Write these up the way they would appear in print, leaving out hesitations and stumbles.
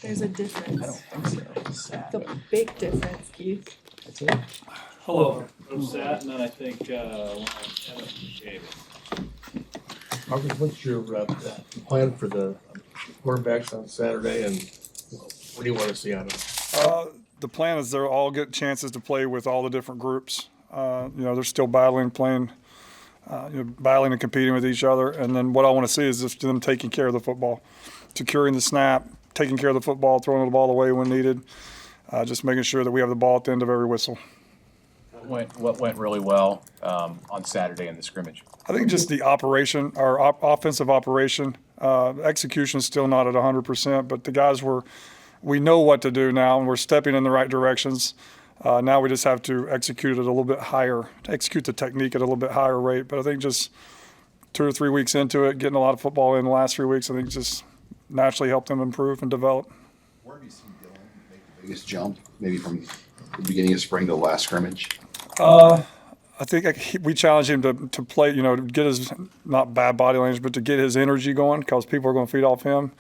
There's a difference. I don't think so. The big difference, Keith. That's it. Hello, I'm Sat, and then I think Evan Gabe. Marcus, what's your plan for the quarterbacks on Saturday, and what do you want to see out of them? The plan is they'll all get chances to play with all the different groups. They're still battling, playing, battling and competing with each other. And then what I want to see is just them taking care of the football, securing the snap, taking care of the football, throwing the ball away when needed, just making sure that we have the ball at the end of every whistle. What went really well on Saturday in the scrimmage? I think just the operation, our offensive operation, execution is still not at 100%, but the guys we know what to do now, and we're stepping in the right directions. Now we just have to execute it a little bit higher, execute the technique at a little bit higher rate. But I think just 2 or 3 weeks into it, getting a lot of football in the last 3 weeks, I think just naturally helped them improve and develop. Where have you seen Dylan make the biggest jump, maybe from the beginning of spring to the last scrimmage? I think we challenged him to play, to get his, not bad body language, but to get his energy going, because people are going to feed off him.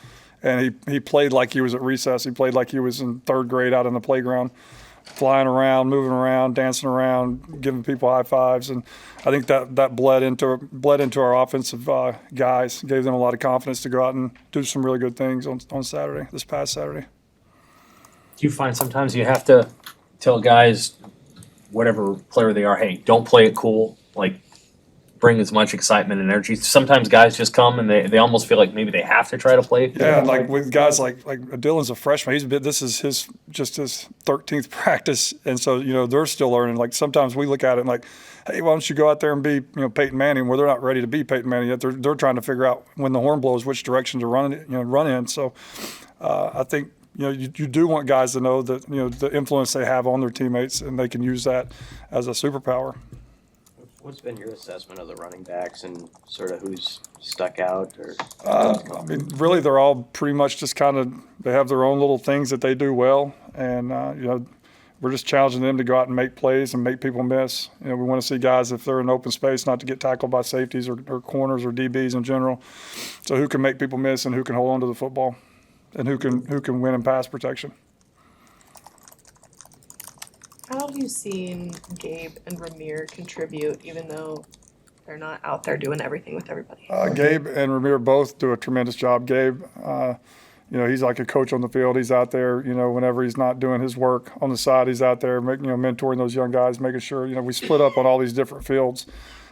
And he played like he was at recess. He played like he was in third grade out in the playground, flying around, moving around, dancing around, giving people high fives. And I think that bled into our offensive guys, gave them a lot of confidence to go out and do some really good things on Saturday, this past Saturday. Do you find sometimes you have to tell guys, whatever player they are, hey, don't play it cool, like bring as much excitement and energy? Sometimes guys just come and they almost feel like maybe they have to try to play it. Yeah, like with guys like Dylan's a freshman. This is his 13th practice, and so they're still learning. Like sometimes we look at it and like, hey, why don't you go out there and be Peyton Manning? Where they're not ready to be Peyton Manning yet. They're trying to figure out when the horn blows which direction to run in. So I think you do want guys to know that the influence they have on their teammates, and they can use that as a superpower. What's been your assessment of the running backs and sort of who's stuck out? Or I mean, really, they're all pretty much just they have their own little things that they do well, and we're just challenging them to go out and make plays and make people miss. We want to see guys, if they're in open space, not to get tackled by safeties or corners or DBs in general. So who can make people miss and who can hold on to the football, and who can win in pass protection. How have you seen Gabe and Ramir contribute, even though they're not out there doing everything with everybody? Gabe and Ramir both do a tremendous job. Gabe, he's like a coach on the field. He's out there, whenever he's not doing his work on the side, he's out there, mentoring those young guys, making sure, we split up on all these different fields.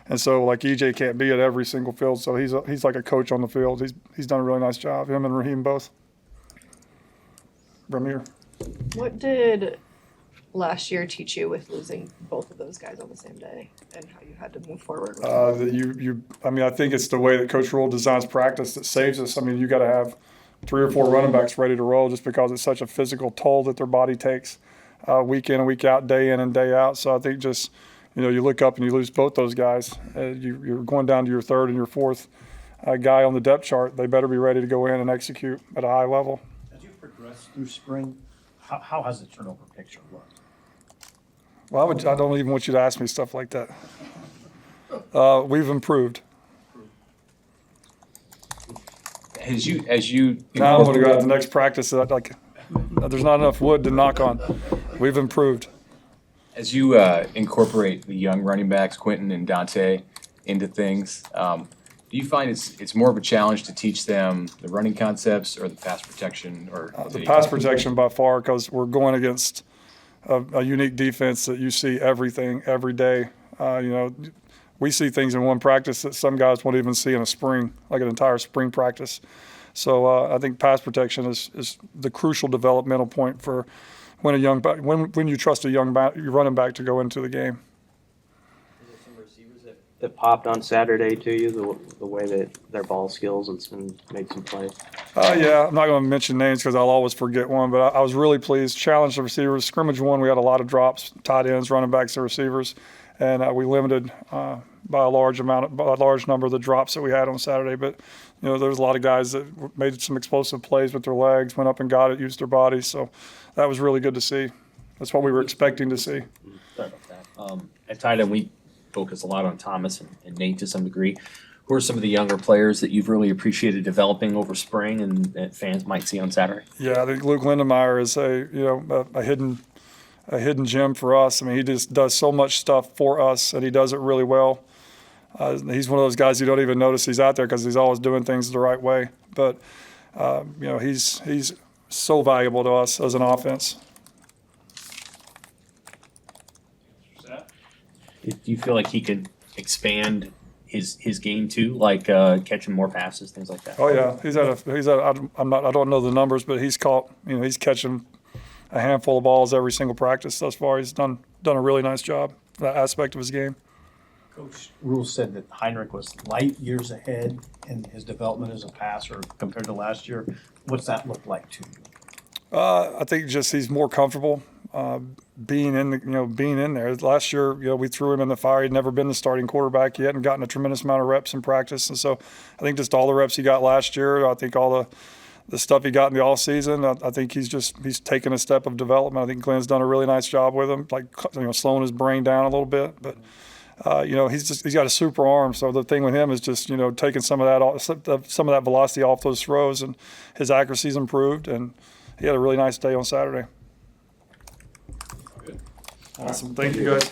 And so, like, EJ can't be at every single field, so he's like a coach on the field. He's done a really nice job, him and Raheem both. Ramir. What did last year teach you with losing both of those guys on the same day, and how you had to move forward with I think it's the way that Coach Rule designs practice that saves us. I mean, you got to have 3 or 4 running backs ready to roll, just because it's such a physical toll that their body takes week in and week out, day in and day out. So I think just, you look up and you lose both those guys. You're going down to your 3rd and your 4th guy on the depth chart. They better be ready to go in and execute at a high level. As you progress through spring, how has the turnover picture looked? Well, I don't even want you to ask me stuff like that. We've improved. As you Now I'm going to go out to the next practice. There's not enough wood to knock on. We've improved. As you incorporate the young running backs, Quentin and Dante, into things, do you find it's more of a challenge to teach them the running concepts or the pass protection? Or the pass protection by far, because we're going against a unique defense that you see everything every day. We see things in one practice that some guys won't even see in a spring, like an entire spring practice. So I think pass protection is the crucial developmental point for when you trust a young running back to go into the game. is there some receivers that popped on Saturday to you, the way that their ball skills and made some plays? Yeah, I'm not going to mention names because I'll always forget one, but I was really pleased. Challenged the receivers. Scrimmage 1, we had a lot of drops, tight ends, running backs, and receivers, and we limited by a large number of the drops that we had on Saturday. But there was a lot of guys that made some explosive plays with their legs, went up and got it, used their bodies. So that was really good to see. That's what we were expecting to see. Sorry about that. At tight end, we focus a lot on Thomas and Nate to some degree. Who are some of the younger players that you've really appreciated developing over spring and that fans might see on Saturday? Yeah, I think Luke Lindemeyer is a hidden gem for us. I mean, he just does so much stuff for us, and he does it really well. He's one of those guys you don't even notice he's out there because he's always doing things the right way. But he's so valuable to us as an offense. Sat? Do you feel like he could expand his game too, like catching more passes, things like that? Oh yeah, I don't know the numbers, but he's catching a handful of balls every single practice thus far. He's done a really nice job, that aspect of his game. Coach Rule said that Heinrich was light years ahead in his development as a passer compared to last year. What's that look like to you? I think just he's more comfortable being in there. Last year, we threw him in the fire. He'd never been the starting quarterback. He hadn't gotten a tremendous amount of reps in practice, and so I think just all the reps he got last year. I think all the stuff he got in the off season. I think he's taken a step of development. I think Glenn's done a really nice job with him, like slowing his brain down a little bit, but. He's got a super arm, so the thing with him is just taking some of that velocity off those throws, and his accuracy's improved, and he had a really nice day on Saturday. Good. Awesome, thank you guys.